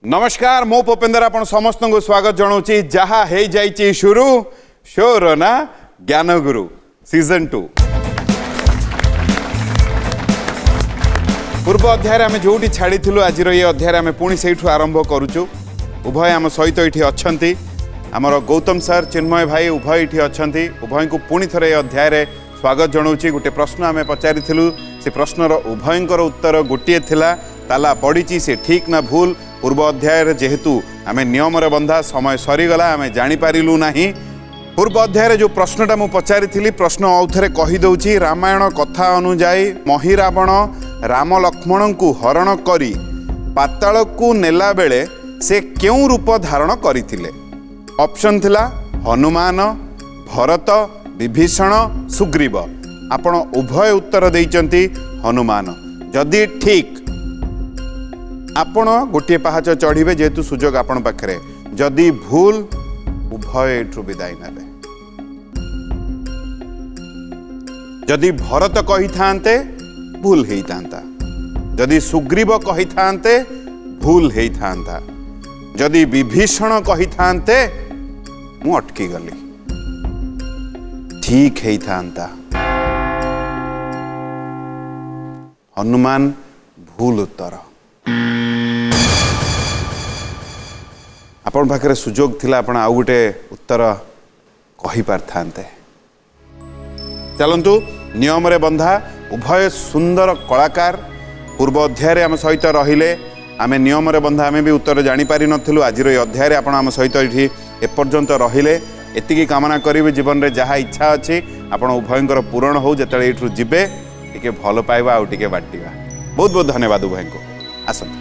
नमस्कार मो भूपेंद्र आपण समस्त को स्वागत जनाऊँगी जहा हे जाइए शुरू शोर ना ज्ञानगुरु सीजन 2 पूर्व अध्याय आम जो छाड़ी आज ये अध्याय आम पुणी से आरंभ करुचु उभय आम सहित ये अच्छा आमर गौतम सर चिन्मय भाई उभय ये अच्छा उभय को पुणी थे ये अध्याय स्वागत जनाऊँगी गोटे प्रश्न आम पचारि से प्रश्नर उभयंकर उत्तर गोटे थिला ताला पड़ी से ठीक ना भूल पूर्व अध्याय जेहेतु आम नियम बंधा समय सरीगला आम जापारू ना पूर्व अध्याय जो प्रश्नटा मुझे पचारि प्रश्न आउे कहीदे रामायण कथा अनुजाई महिरावण राम लक्ष्मण को हरण करी पाताल को नेला बेले से क्यों रूप धारण करथिले ऑप्शन थिला हनुमान भरत विभीषण सुग्रीव आपण उभय उत्तर देइचंती हनुमान जदि ठीक आपण गोटे पहाच चढ़े जेहेतु सुजोग आपण पाखरे जदि भूल उभय एठू विदाय नेबे जदि भरत कही थांते भूल हेई थांता जदि सुग्रीव कही थांते भूल हेई थांता जदि विभीषण कही थांते मु अटकी गली ठीक हेई थांता हनुमान भूल उत्तर आपण पाखरे सुजोग थिला आपण आउ गोटे उत्तर कहि पारथांते चलंतु नियम रे बंधा उभय सुंदर कलाकार पूर्व अध्याय आम सहित रहिले आमे नियम रे बंधा आमे भी उत्तर जानि पारि नथिलु आज रो अध्याय आपण आम सहित एठी एपर्यंत रहिले एतिकी कामना करिवे जीवन रे जहा इच्छा अछि आपण उभयंकर पूरण हो जतले एठु जिबे टिके भलो पाइबा आ टिके बाटिबा बहुत बहुत धन्यवाद उभय को आसत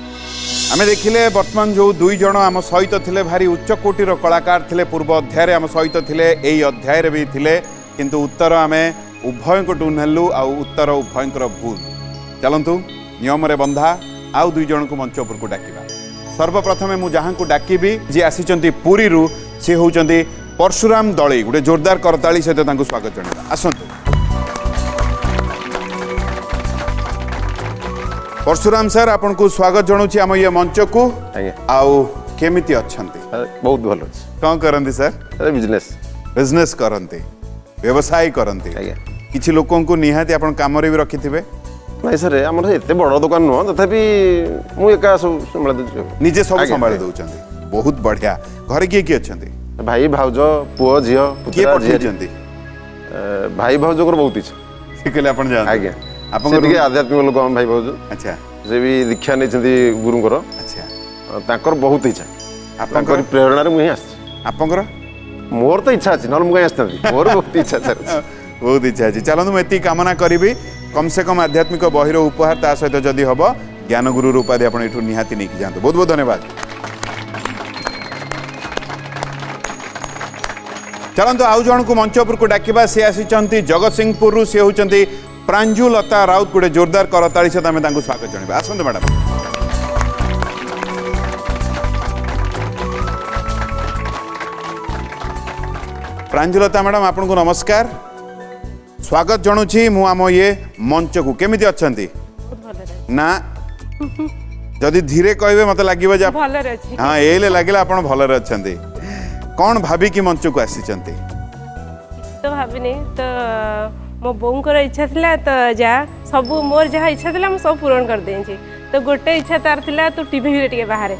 आमे देखिले वर्तमान जो दुई जन आम सहित थिले भारी उच्च कोटिर कलाकार थिले पूर्व अध्याय आम सहित थिले एई अध्याय रे भी थिले किंतु उत्तर आमे उभय को नेलु आ उत्तर उभयंकर भूल चलंतु नियम रे बंधा आउ दुई जन को मंच उपर को डाकिबा सर्वप्रथमे मु जहां को डाकिबी जे आसीचंती पुरी रु से होचंती परशुराम दळई गुटे जोरदार करताली सहित तांको स्वागत जणाइबा आसंतु परशुराम सर आपन को स्वागत जनाऊँगी आम ये मंच को आउ केमिति अच्छंती बहुत भलो कौन करंती सर बिजनेस करंती व्यवसाय करंती किछि लोकन को निहाती आपन काम रे भी रखिथिबे नहीं सर हमर एते बड़ दुकान न तथापि मु एका सब संभाळ दउ निजे सब संभाळ दउचंती बहुत बढ़िया घर किए किए अच्छंती भाई भाउज पुओ झियो पुत्रा झियंती भाई भाउज को बहुत इच्छा सिकले आपन जान आज्ञा आपन के आध्यात्मिक लोक हम भाई भाउज अच्छा जे भी दीक्षा नै छथि गुरुंकर अच्छा तांकर बहुत इच्छा आपन प्रेरणा रे मु ही आछ आपनकर मोर तो इच्छा अछि नल मु कहीं आछथि मोर बहुत इच्छा सर बहुत इच्छा अछि चलनु मैं एती कामना करिबी कम से कम आध्यात्मिक बहिर उपहार ता सहित जदि हबो ज्ञानगुरु उपाधि आपण एठु निहाती नेकी जांतो बहुत बहुत धन्यवाद चलंतु आउ जन को मंच उपर को डाकिबा से आसीचंती जगतसिंहपुर रु से होचंती प्रांजुलता राउत गोटे जोरदार करताली से आम स्वागत जनाइबा आसंतु मैडम प्रांजुलता मैडम आपन को नमस्कार स्वागत जनाऊँगी मु आम ये मंच को केमिति अच्छंती ना जदि धीरे कहबे मते लागिबो जे हां एले लागिला आपन भलरे अच्छंती कौन भाभी की मंच को आसीचंती तो भाबिनी तो मो बोंकर इच्छा थिला तो जा सब मोर जहाँ इच्छा थिला सब पूरण कर देंची तो गोटे इच्छा तार थिला तो टीवी रे टिके बाहर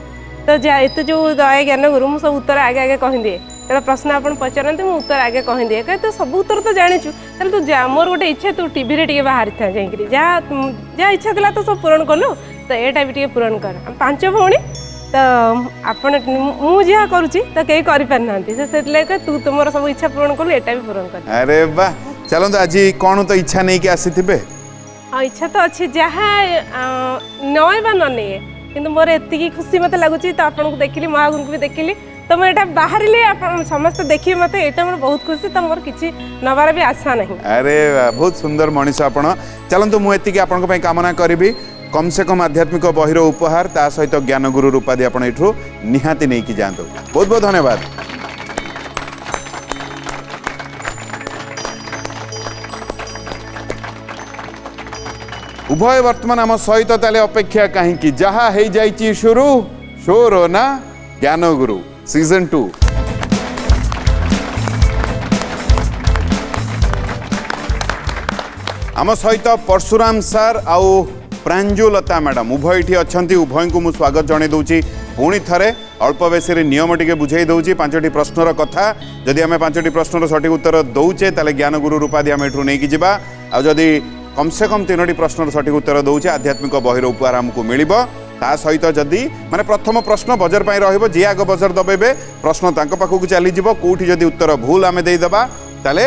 तो जा एते जो दया ज्ञान गुरु मु सब उत्तर आगे आगे कहि दिए तेरा प्रश्न आपण पचारते मु उत्तर आगे कहि दिए कहे तो सब उत्तर तो जानिछु तले तू जा मोर गोटे इच्छा तू टीवी रे टिके बाहर था जाईकरी जा इच्छा थिला तो सब पूरण करलु तो एटा भी टिके पूरण कर हम पांच भौणी तो आपण मु जहाँ करूची तो कई करि पार नांती से लेके तू तुमर सब इच्छा पूरण करलु एटा भी पूरण कर अरे वाह चलंतु आज कौन तो इच्छा नहीं कि आसीथिबे हाँ इच्छा तो अच्छी जहाँ नए बा न नहीं किंतु मोर एति खुशी मत लगुच तो आपन को देखिली महागुरु को भी देखिली तो मैं एटा बाहर समस्त देखिए मत एटा मोर बहुत खुशी तो मोर किछि नबार भी आशा नहीं अरे बहुत सुंदर मनीष आपण चलंतु मु एति आपन को कामना करिबी कम से कम आध्यात्मिक बहिर उपहार ता सहित ज्ञानगुरु उपाधि आपण एठु निहाती नहीं कि जांतो बहुत बहुत धन्यवाद उभय वर्तमान आम सहित ताले अपेक्षा कहीं जहा हो जाइए शुरू शोर हो ना ज्ञानगुरु सीजन 2। आम सहित परशुराम सार आउ प्रांजुलता मैडम उभय ये अच्छा उभय को मुझे स्वागत जन दूची पुणी थे अल्प बेसी नियम टे बुझे दूची 5टी प्रश्नर कथा जदि आम 5टी प्रश्नर सठिक उत्तर दौचे ताले ज्ञानगुरु रूपाधि आम एठू नहीं जावा आदि कम से कम 3टी प्रश्नर सठिक उत्तर दौचे आध्यात्मिक बहिर उपहार आमको मिल ता सहित जदि माने प्रथम प्रश्न बजर पाई रहिबो जे आग बजर दबेबे प्रश्न तांको पाखकु चली जिवो कोठी जदि उत्तर भूल आमे देई दबा ताले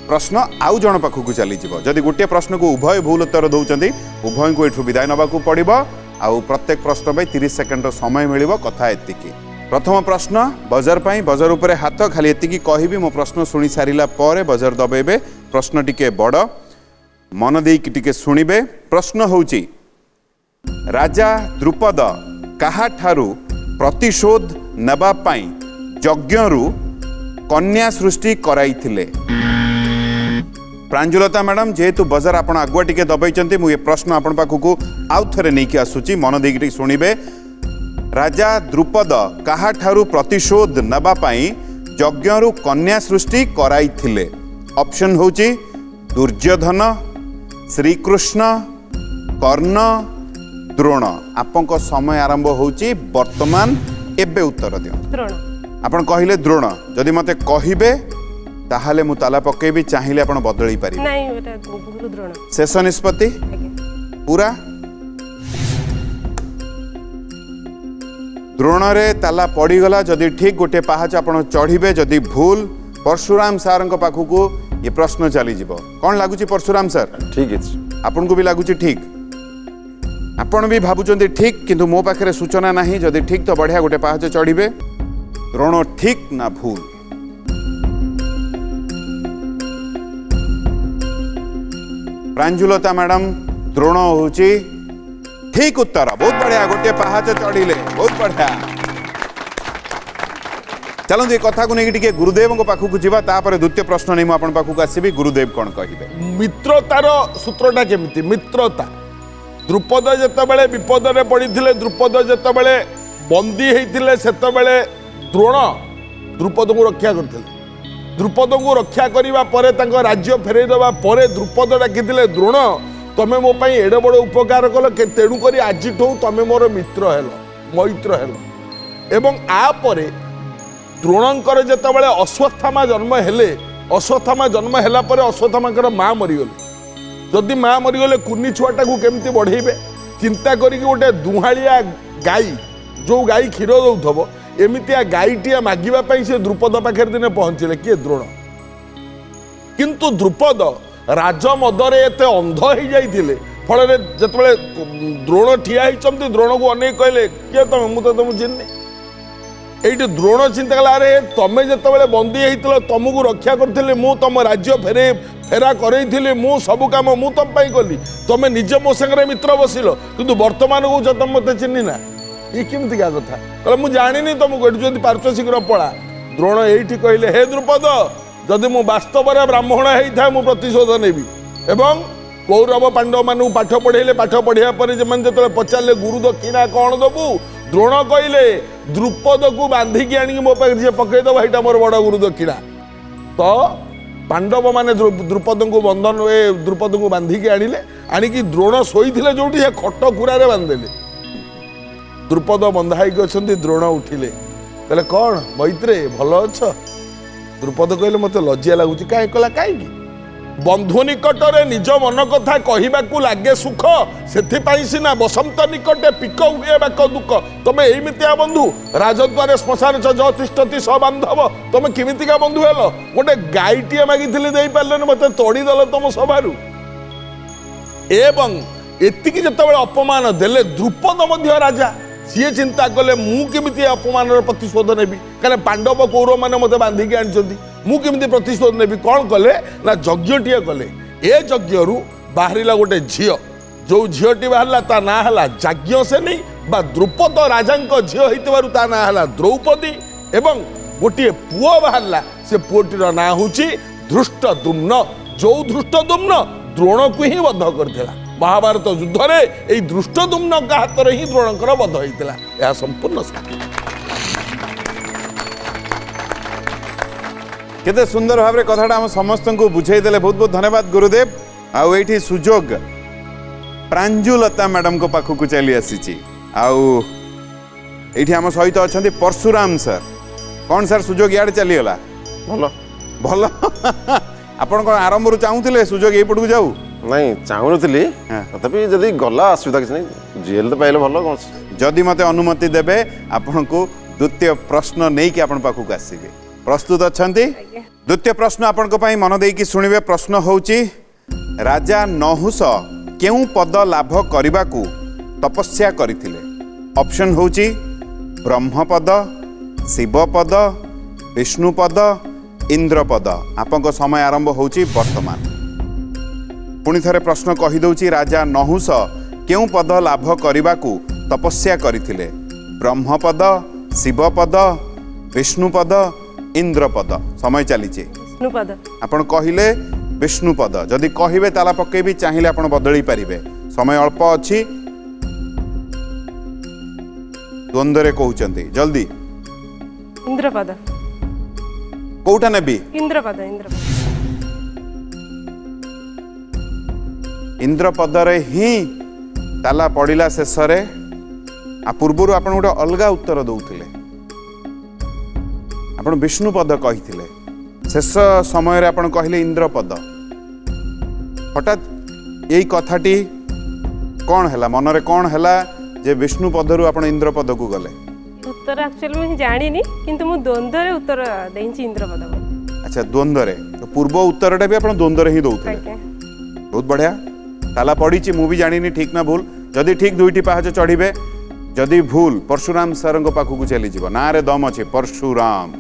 प्रश्न आउ जण पाखकु चली जिवो जदि गोटे प्रश्न को उभय भूल उत्तर दउचंदी उभय को एठु विदाय नबाकू पड़िबो आउ प्रत्येक प्रश्न पे 30 सेकंड समय मिलिबो कथा एतिकी। प्रथम प्रश्न बजर पाई बजर उपरे हाथ खाली एतिकी कहिबी मो प्रश्न सुनी सारिला परे बजर दबेबे प्रश्न टिके बड़ मन देकी टिके सुनिबे। प्रश्न होउची राजा द्रुपद काहाठारु प्रतिशोध नबा पाई यज्ञरु कन्या सृष्टि कराइथिले। प्रांजुलता मैडम जेहेतु बजर आपण आगुआ टिके दबाई मुझे प्रश्न आपण पाखकु आउ थरे नहीं आसूची मन देकी शुणिबे। राजा द्रुपद काहाठारु प्रतिशोध नबा पाई यज्ञरु कन्या सृष्टि कराइथिले। ऑप्शन होची दुर्योधन श्रीकृष्ण कर्ण द्रोण। आपन समय आरंभ होची वर्तमान एबे उत्तर दियो। द्रोण आपण कहिले द्रोण जदि मते कहिबे ताहाले मु ताला पकेबी चाहिए आपण बदली पारि नहीं बेटा गुरु द्रोण शेष निष्पत्ति पूरा द्रोण रे ताला पड़ीगला जदि ठीक गोटे पहाच आपण चढ़ीबे जदि भूल परशुराम सार पाखकू ये प्रश्न चली जिवो। कौन लगुच परशुराम सर ठीक है आपन को भी लगुच ठीक आपण भी भाबुचंदी ठीक किंतु मो पाखरे सूचना नहीं जदि ठीक तो बढ़िया गोटे पहाच चढ़ीबे। द्रोण ठीक ना भूल प्रांजुलता मैडम द्रोण होची ठीक उत्तर बहुत बढ़िया गोटे पहाच चढ़ीले बहुत बढ़िया। चलते कथा को लेकिन गुरुदेव पाखक जावा तापर द्वितीय प्रश्न नहीं मुझे पाखक आसबि गुरुदेव कौन कहे मित्रतार सूत्रटा केमिति मित्रता द्रुपद जेतेबेले विपद रे पड़िथिले द्रुपद जेतेबेले बंदी हेइथिले सेतेबेले द्रोण द्रुपद को रक्षा करथिले द्रुपद को रक्षा करिबा परे तांको राज्य फेरई दबा परे द्रुपद डाकिथिले द्रोण तमे मो पई एडे बड़ उपकार कल तेणु करी आज तमे मोर मित्र हेलो मैत्र हेलो एवं आ परे द्रोणंकर जेतेबेले अश्वत्थामा जन्म हेले अश्वत्थामा जन्म हेला परे अश्वत्थामाकर माँ मरीगले जदि माँ मरीगले कुनी छुआटा को केमती बढ़ेबे चिंता करिक गोटे दुहालिया गाई जो गाई क्षीर दौथबो एमितिया गाईटिया मागिबा से द्रुपद पाखे दिने पहुंचले किए द्रोण किंतु द्रुपद राजमदरे एते अंध हो जाइथिले फल जिते द्रोण ठिया होती द्रोण को अनेक कहले किए तुम मुझे तुम चिन्ह ये द्रोण चिंता कला अरे तमें जिते बंदी होता तुमको रक्षा करी मु तुम राज्य फेरा कर मु सब कम मु तुम कली तुम निजे मो संगे मित्र बसिल किंतु वर्तमान को तुम मत चिन्ह ना ये केमती क्या कथा कहले मुझे जानी तुमको ये पार्श्व शीघ्र पड़ा द्रोण ये कहले हे द्रुपद जदि मु वास्तव ब्राह्मण होता मु प्रतिशोध नेबी एवं कौरव पांडव मान पाठ पढ़ेले पाठ पढ़िया पर जो पचारे गुरु दक्षिणा कौन दबू द्रोण कहले द्रुपद को बांधिकी आनिक मो पाखे पकईदब यहाँ मोर बड़ गुरु दक्षिणा तो पांडव माने द्रुपद को बंधन द्रुपद को बांधिकी आनिले आनिकी द्रोण शोईथिले जोठी से खट खुरारे बांधिले द्रुपद बंधा अच्छा द्रोण उठिले कहले कौन मैत्रे भल अच्छ द्रुपद कहले मत लज्जा लगुच कहीं कहला कहीं बंधु निकटरे निज मन कथा कहवाकू लगे सुख से सीना बसंत निकटे पिक हुए बाक दुख तुम एमतिया बंधु राजद्वारे श्मशान तिष्ठति स बांधव तुम किमितिका बंधु हेल गोटे गाईटे मागिथिले दे पारे मत तोड़ीदेल तुम सभारू एवं एतिकी जितेबाला अपमान देले द्रुपद मध्य राजा सी चिंता कले मुझे अपमान प्रतिशोध नेबी कहीं पांडव कौरव मैंने मत बांधिकी आनी मुझे प्रतिशोध नेबी कौन कले ना यज्ञटीए कले ए यज्ञ बाहर गोटे झी जो झीटी बाहर ता ना है जाज्ञ से नहीं बा द्रुपद राजा झी होता ना है द्रौपदी एवं गोटे पुओ बाहर से पुओटीर ना हूँ धृष्टद्युम्न जो धृष्टद्युम्न द्रोण को ही बद्ध करथिला महाभारत युद्ध रे एई दृष्टद्युम्न हाथ रे ही द्रोणकर वध होइतिला या संपूर्ण साक्षी। केते सुंदर भाव में कथाटा आम समस्त को बुझाई देले। बहुत बहुत धन्यवाद गुरुदेव। आउ एठी सुजोग प्रांजुलता मैडम को पाखु को चली आसी। आउ एठी आम सहित अच्छा परशुराम सर। कौन सर सुजोग इे चलीगला ଭଲ भल आपण कौन आरंभ चाहूले सुजोग एपटू जाऊ ନାଇଁ ଚାହୁଁନଥିଲି ହଁ। ତଥାପି ଯଦି ଗଲା ଅସୁବିଧା କିଛି ନାହିଁ ଜେଲ୍ ତ ପାଇଲେ ଭଲ କ'ଣ ଅଛି। जदि मते अनुमति देबे आपण को द्वितीय प्रश्न नहीं कि आपण पाखु को आसीबे। प्रस्तुत अछंती? द्वितीय प्रश्न आपण को पई मन देई कि सुनिबे। प्रश्न होउची राजा नहुष केउ पद लाभ करिबाकू तपस्या करिथिले? ऑप्शन होउची ब्रह्मपद, शिवपद, विष्णुपद, इंद्रपद। आपन को समय आरंभ होउची वर्तमान। पुणी थरे प्रश्न कहि दउची राजा नहुष केउ पद लाभ करिबाकू तपस्या करिथिले? ब्रह्मपद, शिवपद, विष्णुपद, इंद्रपद। समय चलीचे। विष्णुपद। आपण कहिले विष्णुपद। जदि कहिबे ताला पकेबी चाहिए आपण बदली पारिबे। समय अल्प अछि। द्वंद्व रे कहउचंती जल्दी इंद्रपद। कोउटा नेबी? इंद्रपद। इंद्रपद। इंद्रपद रे ही ताला पड़िला शेष रे। आ पूर्वरु आपण गोटे अलगा उत्तर दउथिले। आपण विष्णुपद कहिथिले। शेष समय रे आपण कहिले इंद्रपद। हठात यही कथाटी कौन है मन रे कौन है जे विष्णुपद रु आपण इंद्रपद को गले? उत्तर एक्चुअली मुझे जानी किंतु मु द्वंद्व रे उत्तर देइछि इंद्रपद बोली। अच्छा द्वंद्व रे। तो पूर्व उत्तरटा भी आपण द्वंद्व रे ही दउथिले। आज्ञा। बहुत बढ़िया। ताला पड़ीची मु भी जानिनी ठीक ना भूल। जदि ठीक दुईटी पाहाच चढ़िबे, जदि भूल परशुराम सर पाखु को चली जीव। ना रे दम अच्छे परशुराम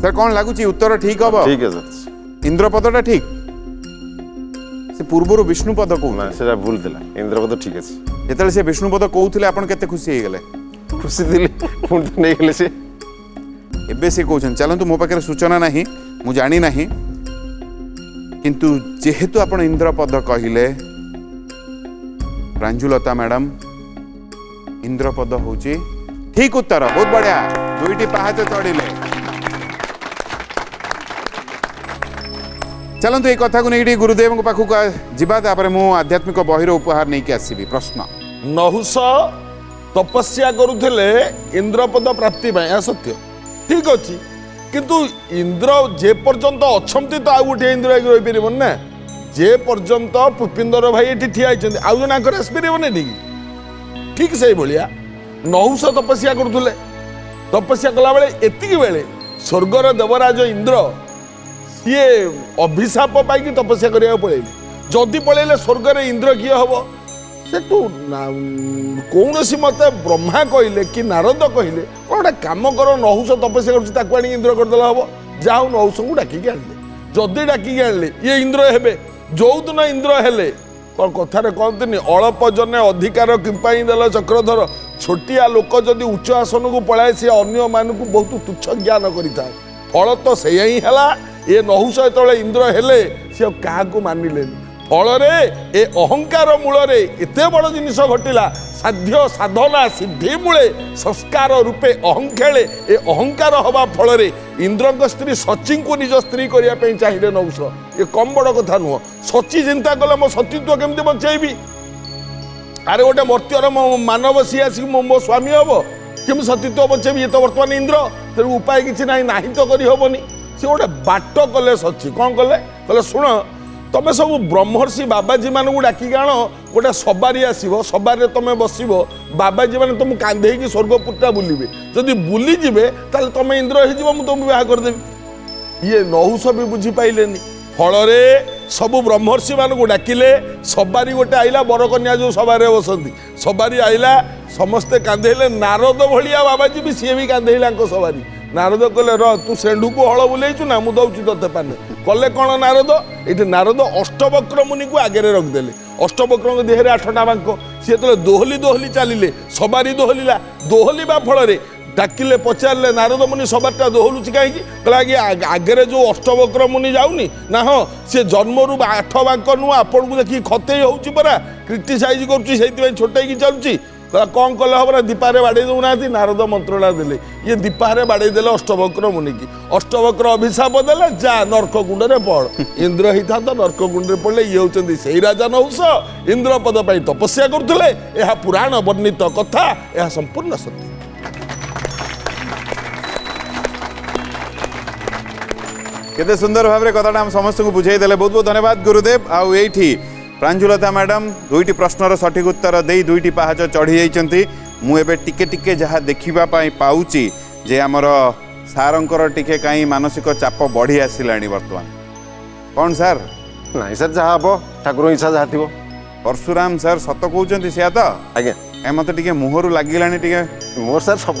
सर। कौन लगुच उत्तर ठीक हम? ठीक है सर। इंद्रपदटा ठीक। से पूर्व विष्णुपद को ନା ସେଟା ଭୁଲ ଥିଲା ଇନ୍ଦ୍ରପଦ ଠିକ ଅଛି। ଯେତେବେଳେ ସେ ବିଷ୍ଣୁପଦ କହୁଥିଲେ ଆପଣ କେତେ ଖୁସି ହେଇଗଲେ? ଖୁସି ଥିଲି ପୁଣି ତ ନେଇଗଲେ ସେ। ଏବେ ସେ କହୁଛନ୍ତି ଚାଲନ୍ତୁ ମୋ ପାଖରେ ସୂଚନା ନାହିଁ ମୁଁ ଜାଣି ନାହିଁ କିନ୍ତୁ ଯେହେତु ଆପଣ ଇନ୍ଦ୍ରପଦ କହିଲେ प्रांजुलता मैडम इंद्रपद होची ठीक उत्तर। बहुत बढ़िया। दुईटी पाहाच चढ़िले। चलतु ये कथा को नहीं गुरुदेव को पाखु जीवा तापर मु आध्यात्मिक बहिर उपहार नहीं के आसीबी। प्रश्न नहुष तपस्या करुले इंद्रपद प्राप्ति पाए सत्य ठीक अच्छी किंतु इंद्र जे पर्यंत अच्छा तो आउ गोटे इंद्र रही पार ना जे पर्यंत पुष्पिंदर भाई ये ठिया आउ जन आसपारे ठीक से भाया नहुष तपस्या करुले। तपस्या कला बेले एतिकी बेले स्वर्गर देवराज इंद्र सी अभिशाप पाई तपस्या करने पड़े। जदि पलैले स्वर्ग इंद्र किए हम सेठू कौन सी मत ब्रह्मा कहले कि नारद कहले कौन गोटे कम कर नहुष तपस्या कर इंद्र करदे हम जाऊ नहुष को डाकिक आनले। जदि डाकिक आनले ये इंद्र हे जो दिन इंद्र हेले कौन कथार कहते अल्प जने अधिकार किंपाई देल चक्रधर छोटिया लोक जदि उच्च आसन को पलाए सी अन्य मानक बहुत तुच्छ ज्ञान करें फल तो से ही है। ये नहुष जो इंद्र हेले सी क्या मानिले फल ए अहंकार मूल एत बड़ जिनिस घटिला साध्य साधना सिद्धि मूले संस्कार रूपे अहंखेले ए अहंकार हवा फल इंद्र स्त्री सची को निज स्त्री करने चाहिए नहुष। ये कम बड़ कथा नुह। सची चिंता कले मो सतीत्व केमती बचेबी? अरे गोटे मर्त्यर मानव सी आसिक मो स्वामी हम कि सतीत्व बचेबी? ये तो बर्तमान इंद्र तेणु उपाय किसी ना ना तो करहबनी। सी गोटे बाट कले सची कौन कले कले शुण तमें सब ब्रह्मर्षि बाबाजी मानू डाकिक आण गोटे सवारी आसो सवारी तुम बस बाबाजी मैंने तुम कांधे स्वर्गपुरटा बुलवे जदि बुलीजे ताल तुम इंद्र हो तुमको विवाह करदेवी। ये नहुष भी बुझीपारे फल सब ब्रह्मर्षि मानू डाकिले सवारी गोटे आईला बरकन्या जो सवारी बसती सवारी आईला समस्ते कांधेले नारद भाया बाबाजी भी सी भी कांधेला सवारी। नारद कहले र तू सेंडू को हल बुलेचु ना मुझे दौची ते पाने कले कौन नारद ये नारद अष्टवक्र मुनि को आगे रखिदेले। अष्टवक्र देहरे 8टा बांक सी तो दोहली दोहली चलिले सवारी दोहलिला दोहलिबा फल डाकिले पचारे नारद मुनि सबारटा दोहलुची कहीं कहला आगे जो अष्टवक्र मुनि जाऊनी ना हाँ सी जन्मरू 8 बांक नुह आपन को देखिए खते होरा क्रिटिसाइज कर छोटे चलुची कहला कौन कले हम ना दीपारे बाड़े दौना नारद मंत्रणा देले ये दीपारे बाड़े देले अष्टवक्र मुनि की अष्टवक्र अभिशाप देले जा नर्क कुंड में पड़ इंद्र ही था तो नर्क कुंड में पड़े ये होती से राजा नहुष इंद्र पद पर तपस्या करुले यह पुराण वर्णित कथा यह संपूर्ण सत्य। केते सुंदर भाव में कथाटा हम समस्त को बुझाई देले बहुत बहुत धन्यवाद गुरुदेव। आउ एठी प्रांजुलता मैडम 2टी प्रश्नर सठिक उत्तर दे 2टी पहाच चढ़ी जाइछंती। मु एबे टिके टिके जहा देखिबा पाई पाउची जे हमर सारंकर टिके काई मानसिक चाप बढ़ी आसिलानी वर्तमान कौन सर नहीं सर जहाँ हम ठाकुर इच्छा जहाँ थी परशुराम सर सत कहते से तो आज्ञा ए मत टिके मुहरु लागिलानी टिके मोर सर सब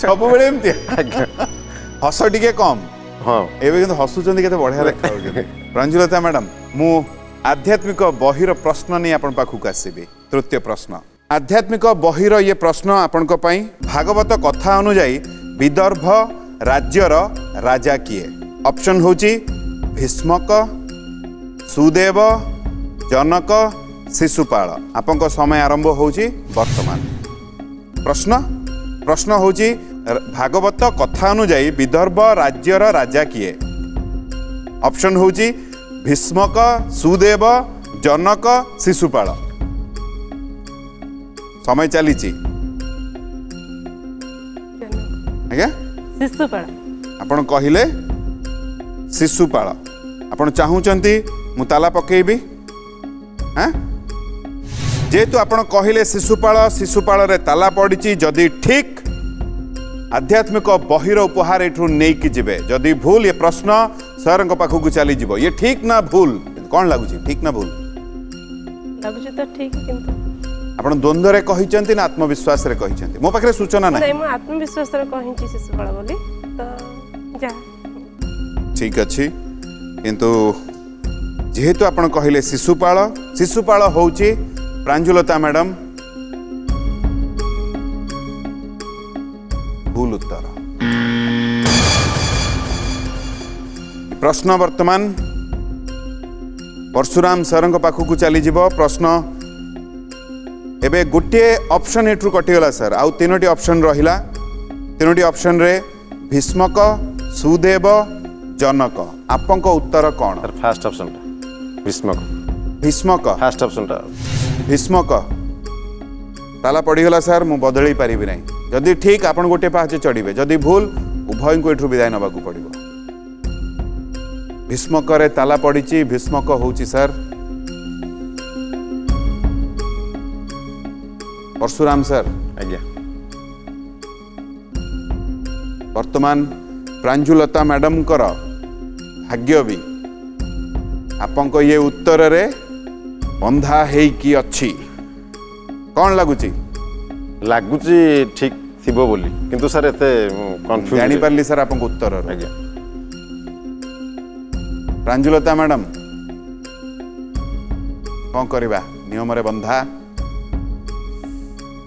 सब बेले एमती हस टिके कम हाँ एबे किंतु हसुचंदी केते बढ़िया देखा प्रांजुलता मैडम मु आध्यात्मिक बहिर प्रश्न नहीं आपण पाखु आसीबी। तृतीय प्रश्न आध्यात्मिक बहिर ये प्रश्न आपण को पई भागवत कथा अनुଯାयी विदर्भ राज्यर राजा किए ऑप्शन होची भीष्मक सुदेव जनक शिशुपाल आपन समय आरंभ होची वर्तमान प्रश्न होची भागवत कथा अनुଯାयी विदर्भ राज्यर राजा किए ऑप्शन होची भीष्मक सुदेव जनक शिशुपाल समय चली आज्ञा शिशुपाल आपण कहिले शिशुपाल आपण चाहूचंती मु ताला पकेबी हाँ जेहेतु आपण कहिले शिशुपाल रे ताला पड़ी जदि ठीक आध्यात्मिक बहिर उपहार एठू नहीं कि जिबे जदि भूल ये प्रश्न सर पाखक चली जीव ये ठीक ना भूल कौन लगुच ठीक ना भूल लगुच तो ठीक किंतु आपण द्वंद्व रे कहिचंती ना आत्मविश्वास रे कहिचंती मो पाखरे सूचना ना नहीं मो आत्मविश्वास रे कहिची शिशुपाल बोली तो जा ठीक अच्छी किंतु जेहेतु आपण कहिले शिशुपाल होची प्रांजुलता मैडम भूल उत्तर प्रश्न वर्तमान परशुराम सर पाखक चली जीव प्रश्न एबे गोटे ऑप्शन एठू कटिगला सर आउ 3टी ऑप्शन रहिला 3टी ऑप्शन रे भीष्मक सुदेव जनक आपंक उत्तर कौन sir fast option Bhishmak fast option Bhishmak ताला पड़ीगला सर मु बदल पारि ना जदि ठीक आपन गोटे पाचे चढ़े जदि भूल उभय को एठू विदाय नबाकू पड़िबो भीष्मक रे ताला पड़ी भीष्मक होची सर परशुराम सर आज्ञा वर्तमान प्रांजुलता मैडम कर भाग्य भी आपन ये उत्तर रे बंधा है कि अच्छी कौन लगुची ठीक थिबो बोली किंतु सर एते कंफ्यूज जानी पारली सर आपन उत्तर रे आज्ञा प्रांजुलता मैडम कौन करवा नियम रे बंधा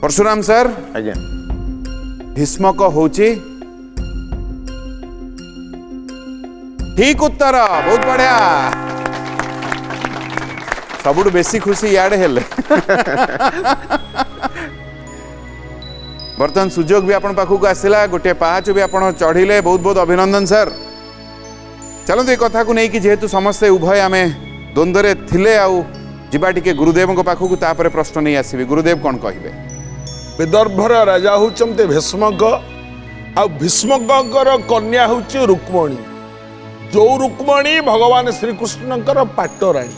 परशुराम सर आज्ञा भीष्मक होची ठीक उत्तर बहुत बढ़िया सबुठ बेसी खुशी याडे हेले बर्तमान सुजोग भी आपण पाखक आसला गोटे पाँच भी आपण चढ़िले बहुत बहुत अभिनंदन सर चलते ये कथा को लेकिन जेहेतु समस्ते उभय आम द्वंद्व थिले आउ जीवा टिके गुरुदेव पाखक तापर प्रश्न नहीं आसबि गुरुदेव कौन कहे विदर्भर राजा होचंते भीष्मक आ भीष्मकर कन्या होची रुक्मणी जो रुक्मणी भगवान श्रीकृष्णकर पाटराणी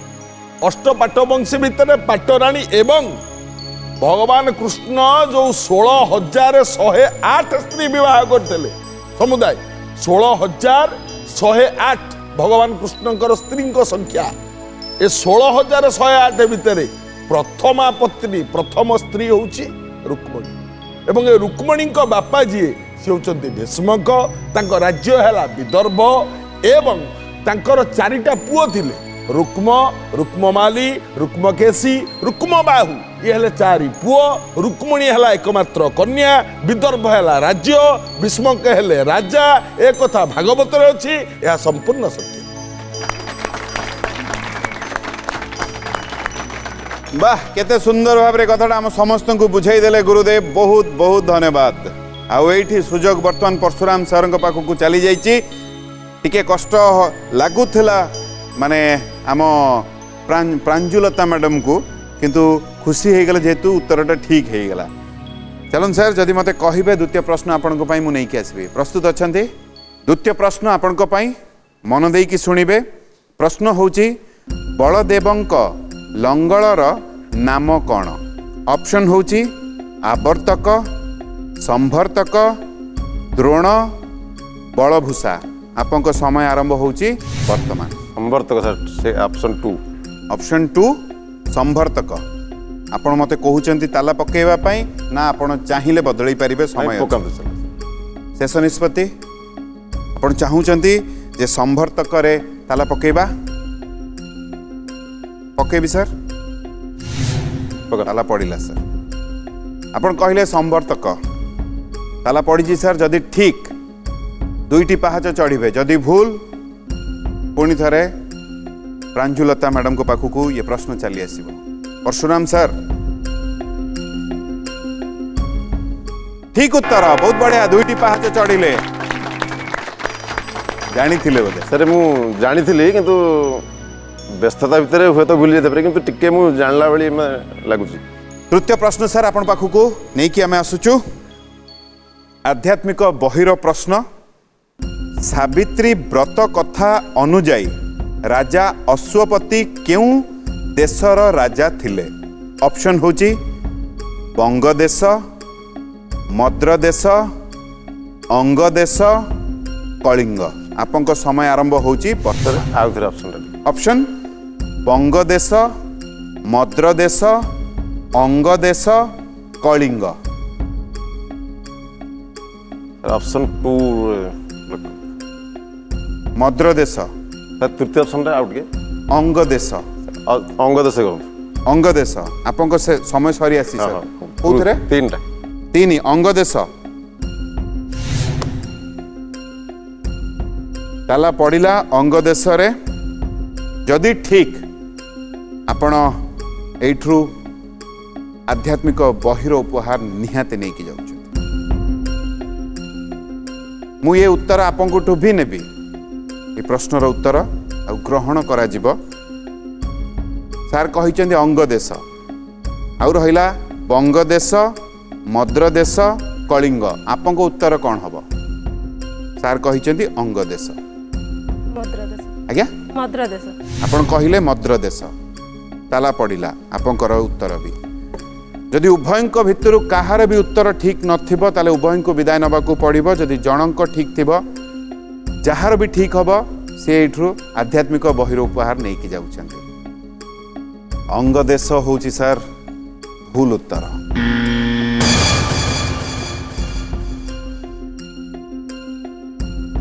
अष्टपाटवंशी भितर पाटराणी एवं भगवान कृष्ण जो 16,108 स्त्री विवाह करते समुदाय 16,108 भगवान कृष्णकर स्त्री संख्या ए 16,108 भितर प्रथमा पत्नी प्रथम स्त्री होची रुक्मणी एवं ए रुक्मणी बापा जी सी होचंती भीष्मक तांको राज्य हैला विदर्भ एवं तांकर 4टा पुओ थिले रुक्म रुक्ममाली रुक्मकेशी रुक्मबाहु ये हेले चारि पुओ रुक्मणी है एकमात्र कन्या विदर्भ है राज्य भीष्मक हेले राजा ए कथा भागवत अच्छी यह संपूर्ण सत्य। वाह केते सुंदर भाव कथाटा आम समस्त को बुझाई देले गुरुदेव बहुत बहुत धन्यवाद। आउ एठी सुजोग वर्तमान परशुराम सर पाखक चली जाइए टिके कष्ट लगुला माने आम प्रांजुलता मैडम को किंतु खुशी हो गला जेहेतु उत्तरटा ठीक हो गला। चलन सर जदि मते कहिबे द्वितीय प्रश्न आपन को पई मु नै के आसीबे प्रस्तुत अछंती। द्वितीय प्रश्न आपन को पई मन देई की सुनिबे। प्रश्न होची बलदेवंक लंगलर नाम कौन? ऑप्शन होची आवर्तक संभर्तक द्रोण बलभूषा। आपन समय आरंभ होची वर्तमान। संवर्तक सर से ऑप्शन 2। ऑप्शन 2 संभर्तक। आपण मते कहउचंती ताला पकेवा पई ना आपण चाहिले बदलई परिबे समय पकाम सर शेष निष्पत्ति। आपण चाहउचंती जे संभर्तक रे ताला पकेबा पकेबी सर पका ताला पड़िला सर। आपण कहले संभर्तक ताला पड़ी सर। जदि ठीक दुईटी पाहाच चढ़े जदि भूल पुणी थे प्रांजुलता मैडम को पाखक ये प्रश्न चली आसब। परशुराम सर ठीक उत्तर बहुत बढ़िया दुईटी पाहाच चढ़िले जानी थिले बोले सर मु जानी थी किंतु व्यस्तता भितर हुए तो भूली जाते किंतु टिके मु जानला बेली लगुच। तृतीय प्रश्न सर आपण पाखक नहीं कि आमे आसुचु आध्यात्मिक बहिर प्रश्न। सावित्री व्रत कथा अनुजाई राजा अश्वपति क्यों देशर राजा थिले? ऑप्शन होची बंगदेश मद्रदेश अंगदेश कलिंग। आपन समय आरंभ होची सर आउ थे option option Bangadesh Madradesh Angadesh Kalinga. Option 2 Madradesh sir तृतीय ऑप्शन आउट के अंगदेश अंगदेश कहूँ अंगदेश। आपन समय सरी आसी सर कोथरे 3टा 3 अंगदेश ताला पड़िला अंगदेश रे। जदि ठीक आपण एठरू आध्यात्मिक बहिर उपहार निहाते नहीं कि जाउछ। मु ये उत्तर आपंकु भी नेबी ये प्रश्नर उत्तर आ ग्रहण करा जिवो। सार कहिचंदी अंगदेश आउ रहिला बंगदेश मद्रदेश कलिंग। आपंक उत्तर कौन हबो? सार कहिचंदी अंगदेश मद्रदेश आज्ञा मद्रदेश। आपण कहिले मद्रदेश ताला पड़िला आपंकर उत्तर भी। जदि उभयंक भितर काहार भी उत्तर ठीक नथिबो ताले उभयंक विदाय नबाकू पड़िबो। जदि जनक ठीक थिबो जार भी ठीक हम सी एठू आध्यात्मिक बहिर उपहार नहीं कि जाउछंती। अंगदेश होची सर भूल उत्तर।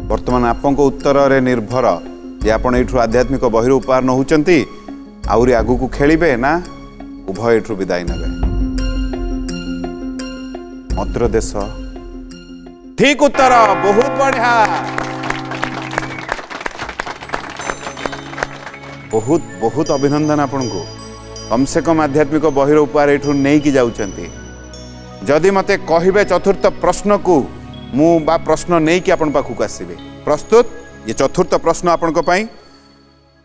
वर्तमान आपंक उत्तर रे निर्भर जे आपण एठू आध्यात्मिक बहिर उपहार नहुचंती आउरी आगु को खेलिबे ना उभय एठू विदाय नेबे। मद्रदेश ठीक उत्तर बहुत बढ़िया बहुत बहुत अभिनंदन आपन को कम से कम आध्यात्मिक बहिर उपहार एठू नहीं कि जाउचंती। जदि मते कहिबे चतुर्थ प्रश्न को मु बा प्रश्न नहीं कि आपन पाखु आसीबे। प्रस्तुत ये चतुर्थ प्रश्न आपन को पई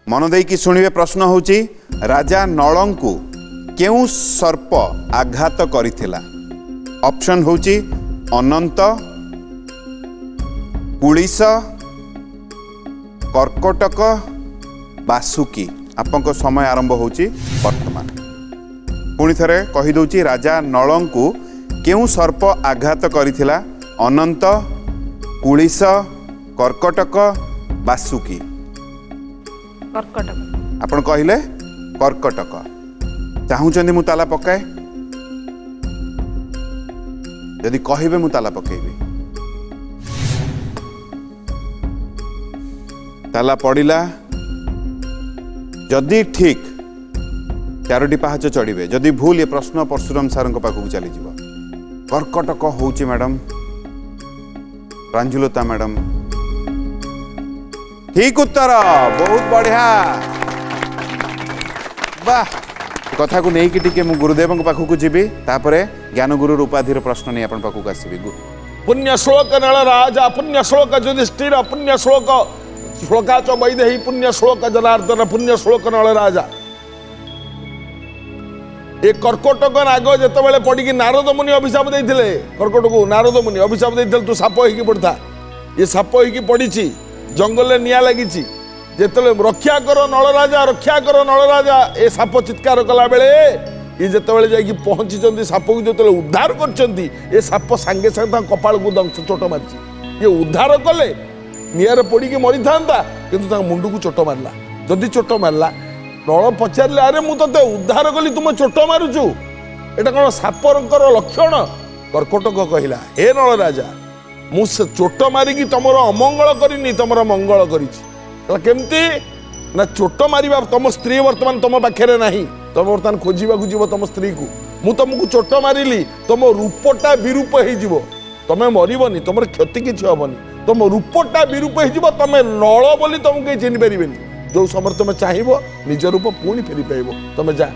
मन देई कि सुनिबे। प्रश्न होची राजा नळंकु केउ सर्प आघात करिथिला? ऑप्शन होची अनंत पुलिस कर्कटक बासुकी। आपन समय आरंभ होची वर्तमान। पुणी थरे कहि दउची राजा नळंकु केउ सर्प आघात करिथिला? अनंत पुलिस कर्कटक बासुकी। कर्कटक। आपन कहिले कर्कटक। चाहूचंदी मु ताला पकाए? यदि कहिबे मु ताला पकेबी। ताला पड़िला जदि ठीक 4टी पाहाच चढ़े जदि भूल ये प्रश्न परशुराम सार पाखक चली कर्कटक होची मैडम प्रांजुलता मैडम ठीक उत्तर बहुत बढ़िया वाह कथा को नहीं कि मु गुरुदेव पाखक जीवी तापरे ज्ञान गुरु उपाधि प्रश्न नहीं अपन पाखक आसबि पुण्य श्लोक नल राजा पुण्य श्लोक युधिष्ठिर पुण्य श्लोक श्लोकाच वैदेही पुण्य श्लोक जनार्दन पुण्य श्लोक नल राजा ए कर्कटक नाग जिते पड़ी नारद मुनि अभिशाप देते कर्कटक नारद मुनि अभिशाप देते तू साप हो पड़ता ये साप हो पड़ी जंगल निया लगी जिते रक्षा कर नल राजा ए साप चित्कार कला बेले ये जिते जाकि पहुंची साप को जो उद्धार कर साप सांगे सांगे कपाल को दंश चोट मारी ये उद्धार कले निआर पड़ी मरी था कि मुंड को चोट मारला जदि चोट मारला नल पचारे अरे मु ते उद्धार कली तुम चोट मारुचु एटा कौन सापर लक्षण कर्कटक कहला हे नल राजा मु चोट मारिकी तुमर अमंगल करनी तुमर मंगल करमती ना चोट मारिबा तुम स्त्री वर्तमान तुम पाखे ना तुम बर्तमान खोजा जीव तुम स्त्री को मु तुमको चोट मारिली तुम रूपटा विरूप हो तुम मरबनी तुम क्षति किसी हेनी तुम रूपटा विरूप हो तुम नल बोली तुमको कहीं चिन्ह पारे जो समय तुम चाहब निज रूप पुणी फेरी पाइब तुम जा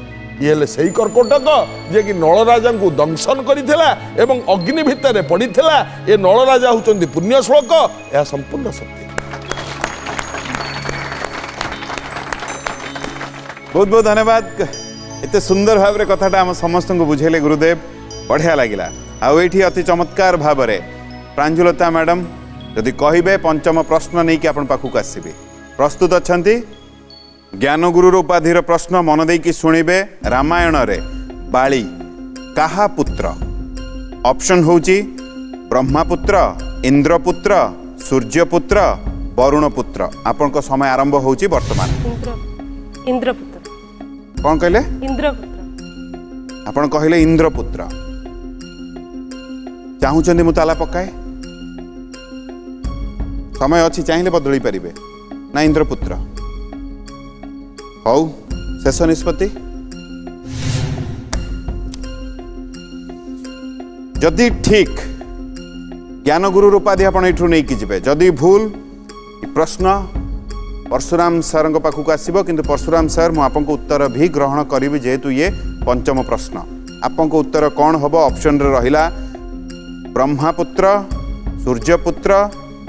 ये से कर्कटक जे कि नल राजा को दंशन करथिला एवं अग्नि भितर पड़ीथिला ये नल राजा होचंदी पुण्य श्लोक यह संपूर्ण सत्य। बहुत बहुत धन्यवाद एते सुंदर भाव रे कथाटा हम समस्त को बुझेले गुरुदेव बढ़िया लगिला आउ एठी अति चमत्कार भाव रे प्रांजुलता मैडम यदि कहिबे पंचम प्रश्न नहीं कि अपन पाखक आसीबे प्रस्तुत अछंती ज्ञान गुरु उपाधिर प्रश्न मन देकी शुणिबे रामायण रे बाली काहा पुत्र ऑप्शन होची ब्रह्मपुत्र इंद्रपुत्र सूर्यपुत्र वरुण पुत्र आपन को समय आरंभ होची वर्तमान इंद्रपुत्र कौन कहले इंद्रपुत्र आपन कहले इंद्रपुत्र चाहूचंदी मु ताला पकाए समय अच्छी चाहिए बदली पारे ना इंद्रपुत्र हौ शेष निष्पत्ति जदि ठीक ज्ञान गुरु उपाधि आपण एठू नहीं कि जिबे जदि भूल प्रश्न परशुराम सर पाखक आसब किंतु परशुराम सर मु आपको उत्तर भी ग्रहण करी जेहेतु ये पंचम प्रश्न आपको उत्तर कौन हम ऑप्शन रे रहिला ब्रह्मपुत्र सूर्यपुत्र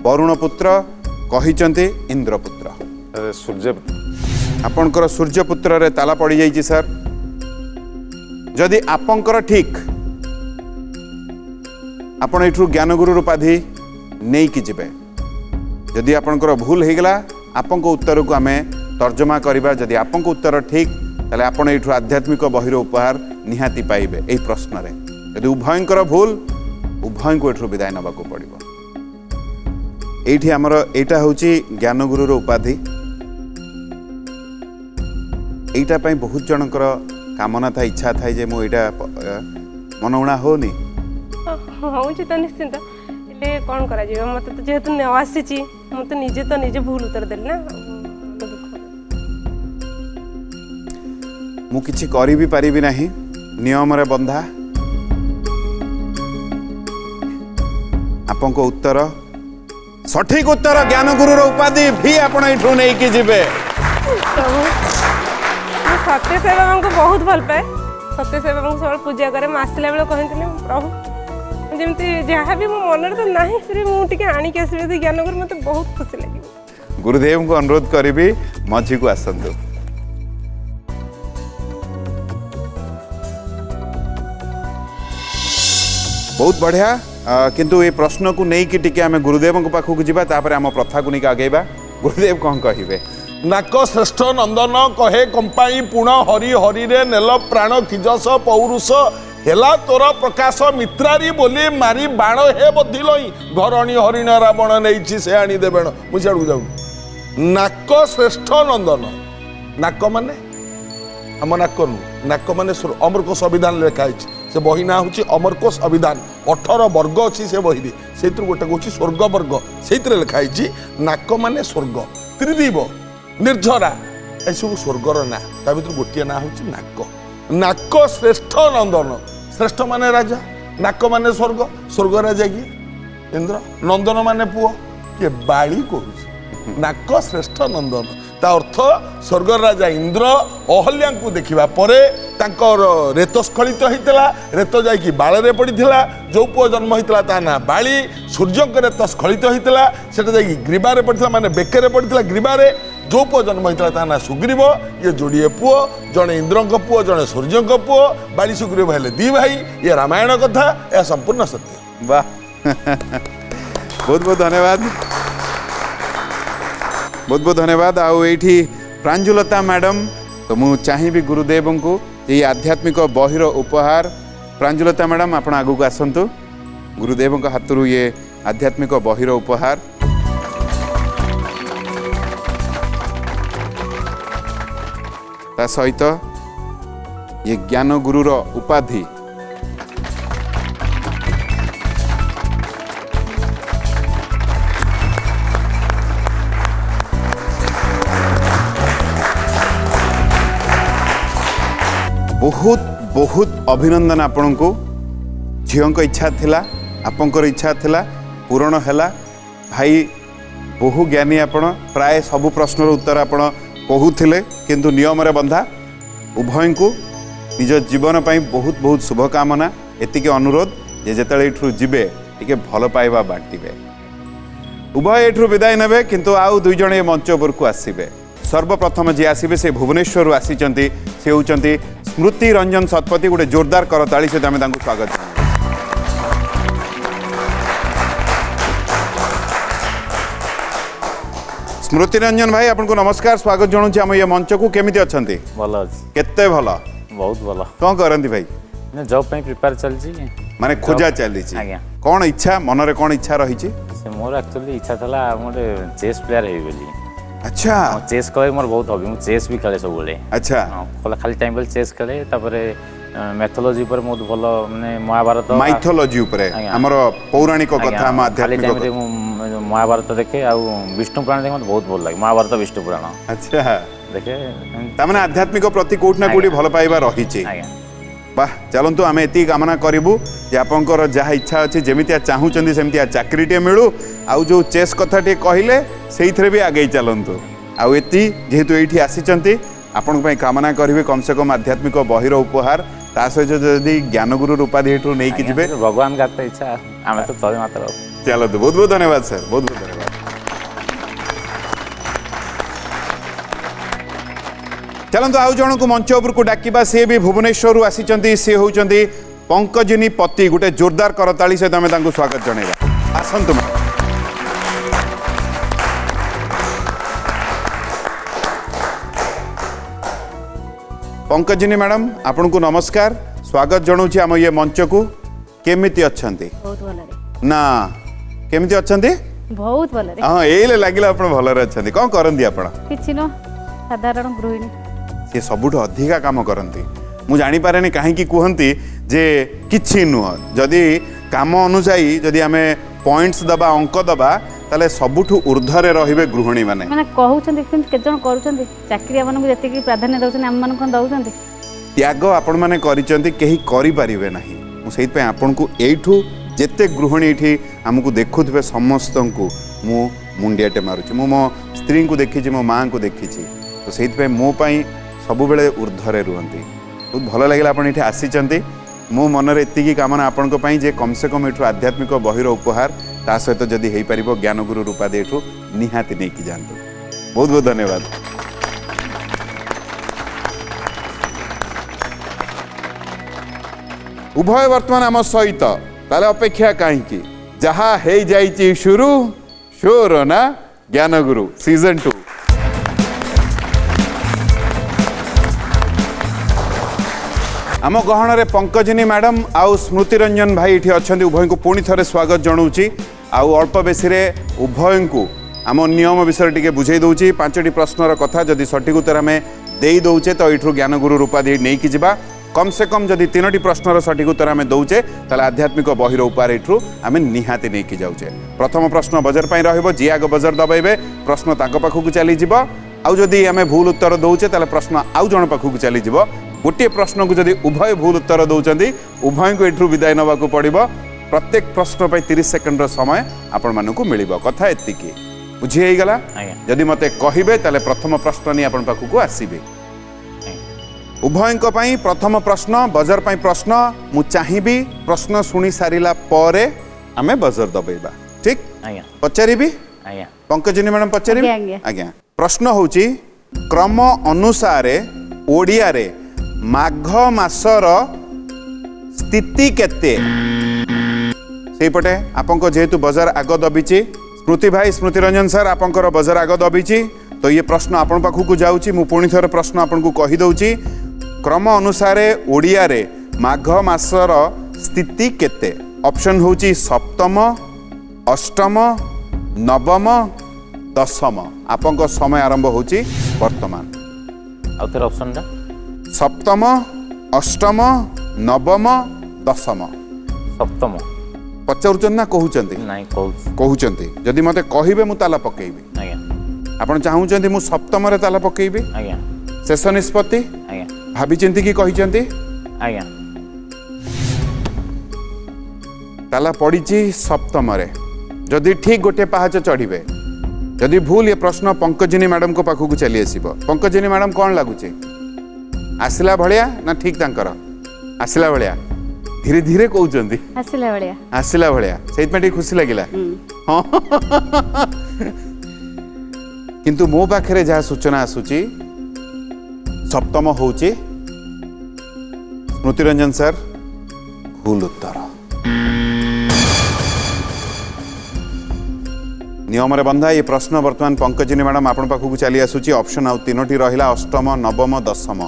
वरुणपुत्र कहिचंती इंद्रपुत्र सूर्यपुत्र आपणकर सूर्यपुत्र रे ताला पड़ी जाइए सर जदि आपंकर ठीक आपण एठू ज्ञानगुरु उपाधि नहीं कि जिबे जदि आपणकर भूल हो गला आपंक उत्तर को आमे तर्जमा करिबा जदि आपंक उत्तर ठीक ताले आपण एठू आध्यात्मिक बहिर उपहार निहाती पाइबे एई प्रश्न रे यदि उभयंकर भूल उभय को एठू विदाय नबाको पड़िबो एठी हमर एटा होची ज्ञानगुरु उपाधि एटा पई बहुत जनकर कामना था इच्छा था जे मो एटा मनौणा होनी हूँ तो निश्चिंत हेल्ले कौन करा मत तो जेहेतु न आसी मत निजे भूल उत्तर देली ना मु किछि करि भी पारिबि नाही नियम रे बंधा आपन को उत्तर सठिक उत्तर ज्ञानगुरु उपाधि भी आपण एठू नै कि जिबे सत्य साई बाबा को बहुत भल पाए सत्य साई बाबा को सब पूजा करे आसला बेले कहते प्रभु जमती जहाँ भी मो मन तो ना फिर मुझे आणिक आसबे ज्ञानगुरु मत बहुत खुशी लगे गुरुदेव को अनुरोध करी मझी को आसतु बहुत बढ़िया किंतु ये प्रश्न को नहीं कि टिके आमे गुरुदेव को पाखक जीवा तापर आम प्रथा को नहीं आगेबा गुरुदेव कौन कहिबे नाक श्रेष्ठ नंदन कहे कंपाई पुण हरि हरि रे नेल प्राण किजस पौरुष हेला तोर प्रकाश मित्रारी बोली मारी बाण हे बधिलई घरणी हरिण रावण नहीं से आनी देवेण मुझे जाऊ नाक श्रेष्ठ नंदन नाक माने आम नाक नु नाक माने अमरकोश संविधान लिखाई से बही ना हूँ अमरकोश संविधान 18 वर्ग अच्छी से बही से गोटे हूँ स्वर्ग वर्ग से लिखाई नाक माने स्वर्ग त्रिदीप निर्झरा ଏସବୁ ସ୍ୱର୍ଗର ନାଁ ତା ଭିତରୁ ଗୋଟିଏ ନାଁ ହେଉଛି ନାକ। ନାକ ଶ୍ରେଷ୍ଠ ନନ୍ଦନ। ଶ୍ରେଷ୍ଠ ମାନେ ରାଜା, ନାକ ମାନେ ସ୍ୱର୍ଗ। ସ୍ୱର୍ଗ ରାଜା କିଏ? ଇନ୍ଦ୍ର। ନନ୍ଦନ ମାନେ ପୁଅ କିଏ? ବାଳି କହୁଛି। ନାକ ଶ୍ରେଷ୍ଠ ନନ୍ଦନ ତା ଅର୍ଥ ସ୍ୱର୍ଗ ରାଜା ଇନ୍ଦ୍ର ଅହଲ୍ୟାଙ୍କୁ ଦେଖିବା ପରେ ତାଙ୍କର ରେତ ସ୍ଖଳିତ ହେଇଥିଲା, ରେତ ଯାଇକି ବାଳରେ ପଡ଼ିଥିଲା। ଯେଉଁ ପୁଅ ଜନ୍ମ ହେଇଥିଲା ତା ନାଁ ବାଳି। ସୂର୍ଯ୍ୟଙ୍କ ରେତ ସ୍ଖଳିତ ହେଇଥିଲା, ସେଟା ଯାଇକି ଗ୍ରୀବାରେ ପଡ଼ିଥିଲା, ମାନେ ବେକରେ ପଡ଼ିଥିଲା ଗ୍ରୀବାରେ। ଯେଉଁ ପୁଅ ଜନ୍ମ ହେଇଥିଲା ତା ନାଁ ସୁଗ୍ରୀବ। ଇଏ ଯୋଡ଼ିଏ ପୁଅ, ଜଣେ ଇନ୍ଦ୍ରଙ୍କ ପୁଅ, ଜଣେ ସୂର୍ଯ୍ୟଙ୍କ ପୁଅ। ବାଳି ସୁଗ୍ରୀବ ହେଲେ ଦି ଭାଇ। ଇଏ ରାମାୟଣ କଥା, ଏହା ସମ୍ପୂର୍ଣ୍ଣ ସତ୍ୟ। वाह बहुत बहुत धन्यवाद, बहुत बहुत धन्यवाद। आउ एठी प्रांजुलता मैडम, तो मु चाहिबी गुरुदेव को ये आध्यात्मिक बहिर उपहार। प्रांजुलता मैडम आपण आगु को आसंतु। गुरुदेव को हाथरू ये आध्यात्मिक बहिर उपहार। ता सहित ये ज्ञान गुरुर उपाधि। बहुत बहुत अभिनंदन आपण को। झील को इच्छा थिला, आपंकर इच्छा थिला, पूरण हैला। भाई बहु ज्ञानी आपण, प्राय सबु प्रश्नर उत्तर आपण कहूथिले, किंतु नियम रे बंधा। उभय को निज जीवन पाई बहुत बहुत शुभकामना। एतिके अनुरोध जे जेतले एठु जिबे टिके भल पाइबा बांटिबे। उभय एठु विदाय नेबे, किंतु आउ दुई जण ए मंच उपर को आसीबे। सर्वप्रथम जे आसीबे से भुवनेश्वर आसीचंती, से होचंती स्मृति रंजन शतपथी। गोटे जोरदार करताली से आम स्वागत। स्मृति रंजन भाई आपको नमस्कार, स्वागत जनाऊँ आम ये मंच को। केमिति अछंती? भल अछि। केते भल? बहुत भल। कौन करंती भाई? ने जॉब पे प्रिपेयर चलछि, माने खोजा चली छी। आज्ञा। कौन इच्छा मन रे, कौन इच्छा रही छी? से मोर एक्चुअली इच्छा थला मोर चेस प्लेयर हेइ बोली। अच्छा चेस करे मोर बहुत हॉबी। मु चेस भी खेले सब बोले। अच्छा खाली टाइम बेल चेस खेले। तापरे मैथोलॉजी पर बहुत भल, माने महाभारत माइथोलॉजी ऊपर हमर पौराणिक कथा हम खाली आध्यात्मिक टाइम रे महाभारत देखे आ विष्णु पुराण देखे मते बहुत भल लागे। महाभारत विष्णु पुराण अच्छा देखे तामने आध्यात्मिक प्रति कोठ ना कोठी भल पाइबा रही छी। आज्ञा। वाह चलतु आम एति कामना करूँ जे आपंकर जहाँ इच्छा अच्छी जमितिया चाहूँ सेमतिया चाकरीटे मिलू। आउ जो चेस कथा टे कहले से भी आगे चलतु। आउ एति जेहेतु ये आसी आपण कामना करेंगे कम से कम आध्यात्मिक बहिर उपहार, ता सहित जदि ज्ञानगुरु उपाधि एठू नहीं कि जिबे। भगवान का इच्छा आम तो चले मात्र। चलतु बहुत बहुत धन्यवाद सर, बहुत बहुत धन्यवाद। चलतु आउ जन को मंच उपर को डाकिबा। सी भी भुवनेश्वर आसी, सी होउचंती पंकजिनी पति। गोटे जोरदार करताली सहित आम स्वागत जनइबा। आसंतु पंकजिनी मैडम, आपन को नमस्कार, स्वागत जनाऊँ आम ये मंच को। केमिति अछंती? बहुत भल ना केमिति अछंती? बहुत भल। हाँ ये लगिला आपण भलरे अछंती। कौन करंती आपण? किछि न साधारण गृहिणी। से सबुठु अधिका काम करती। मु जानी पारेनी कहीं कहती जे किछि नुह, जदि काम अनुसायी जदि आमे पॉइंट्स दबा, अंक दबा, ताले सबुठु ऊर्ध्वरे रहिबे गृहिणी माने। माने कहउछन्ती किंतु केते जण करूछन्ती चाकरी मानन जति प्राधान्य दउछन्ती, हम मान कोन दउछन्ती? त्याग आपण माने करिसन्ती, केही करि परिबे नाही। मु सेहि पे आपण को एठू जेते गृहिणी एठी हमकु देखुथबे समस्तंकु मु मुंडियाटे मारुछि। मु मो स्त्री को देखिछि, मो मां को देखिछि, तो सेहि पे मो पई सब बेले ऊर्ध्वरे रुहंती। बहुत भल लगे आप ये आसी। मो मनरे एतिकी कामना आपण जे कम से कम एठू आध्यात्मिक बहिर उपहार, ता सहित जदि हो पार ज्ञानगुरु उपाधि एठू निहाती नहीं कि जातु। बहुत बहुत धन्यवाद। उभय वर्तमान आम सहित, ताले अपेक्षा कहीं जहाँ हो जाइए शुरू शोर ना ज्ञानगुरु सीजन 2। आम गहन रे पंकजिनी मैडम आउ स्मृति रंजन भाई ये अच्छा। उभय को पुणी थे स्वागत जनाऊँगी। आउ अल्प बेसी उभय को आम नियम विषय टी बुझे दूसरी। 5टी प्रश्नर कथा जदि सठिक उत्तर आम दे दौचे तो यू ज्ञानगुरु उपाधि नहीं कि जा। कम से कम जदि 3टी प्रश्नर सठिक उत्तर आम दौचे ताले आध्यात्मिक बहिर उपहार यू आम निहाती नहीं कि जाऊे। प्रथम प्रश्न बजर पर रही, जी आग बजर दबाइबे प्रश्न ताक पाखक चलीज। आउ जदि आम भूल उत्तर दौचे ताले प्रश्न आउ जन पाखक चली गोटे प्रश्न को जदि उभय भूल उत्तर दौरान उभय को एठू विदाय नवाक पड़ो प्रत्येक प्रश्न पर 30 सेकंड समय आपण मानक मिल कथा एतिकी बुझीगला आज्ञा जदि मते कहिबे ताले प्रथम प्रश्न नहीं आपण पाखक आसीबे उभयंक पई प्रथम प्रश्न बजर पई प्रश्न मु चाहिबी प्रश्न सुनी सारिला परे आमे बजर दबेबा ठीक आज्ञा पचारिबी आज्ञा पंकजिनी मैडम पचारिबी आज्ञा, आज्ञा। आज्ञा प्रश्न होची क्रम अनुसार ओडिया रे माघ मासर स्थिति केते सेपटे आपंक जेहेतु बजार आग दबिची स्मृति भाई स्मृति रंजन सर आपंकर बजार आग दबिची तो ये प्रश्न आपण पाखक जाउची मु पुणी थर प्रश्न आपण को कहि दउची क्रम अनुसार ओडिया रे माघ मासर स्थिति केते ऑप्शन होची सप्तम अष्टम नवम दशम आपंक समय आरंभ होची वर्तमान आउ थे ऑप्शन टा सप्तम अष्टम नवम दशम सप्तम पचारुचन ना कहउचंती नहीं कहूँ कहउचंती जदि मते कहिबे मु ताला पकेइबी आज्ञा आपण चाहूचंती मु सप्तम रे ताला पकेइबी आज्ञा शेष निष्पत्ति आज्ञा भाभी चिंती की कहिचंती आज्ञा ताला पड़ीची सप्तम रे जदि ठीक गोटे पहाच चढ़िबे जदि भूल ये प्रश्न पंकजिनी मैडम को पाखक चली आसीबो पंकजिनी मैडम कौन लगुचे आसिला भलिया ना ठीक तांकर आसिला भलिया धीरे धीरे कहउचंती ଆସିଲା ଭଳିଆ आसिला भलिया सेइत में ठीक खुशी लागिला हाँ किंतु मो पाखरे जहाँ सूचना आसुची सप्तम होची स्मृति रंजन सर भूल उत्तर नियम रे बंधा ये प्रश्न वर्तमान पंकजिनी मैडम आपण पाखक चली आसुची ऑप्शन आउ तीनोटी रहिला अष्टम नवम दशम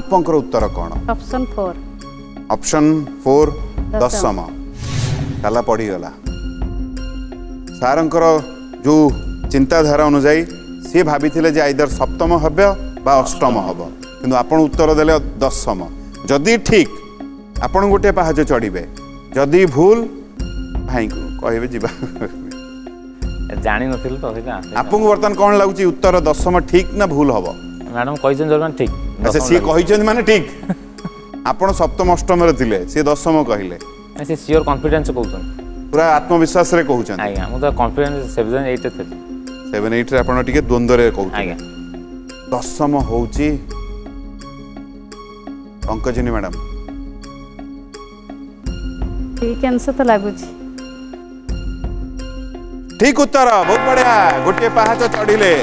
आपंकर उत्तर कौन ଅପସନ୍ 4 ऑप्शन 4 दशम ताला पड़ी गला सारंकर जो चिंताधारा अनुजाई सी भाभी जे आइदर सप्तम हब्य बा अष्टम हब किंतु आपण उत्तर देले दशम जदि ठीक आपण गोटे पहाज चढ़िबे जदि भूल भाई को कहबे जीवा जानी नथिल तो सेटा आपको वर्तमान कौन लाଗୁची उत्तर दशम ठीक ना भूल हब मैडम कहिसन जरमान ठीक अच्छा सी कहिचंद माने ठीक आपण सप्तम अष्टम रे थिले सी दशम कहिले से श्योर कॉन्फिडेंस कहउसन पूरा आत्मविश्वास रे कहउचंद आज्ञा मु तो कॉन्फिडेंस 7 8 थे 7 8 रे आपण टिके द्वंद्व रे कहउछ आज्ञा दशम होउची पंकजिनी मैडम ଠିକ ଆନ୍ସର ତ ଲାଗୁଛି ठीक उत्तर बहुत बढ़िया गोटे पहाच चढ़िले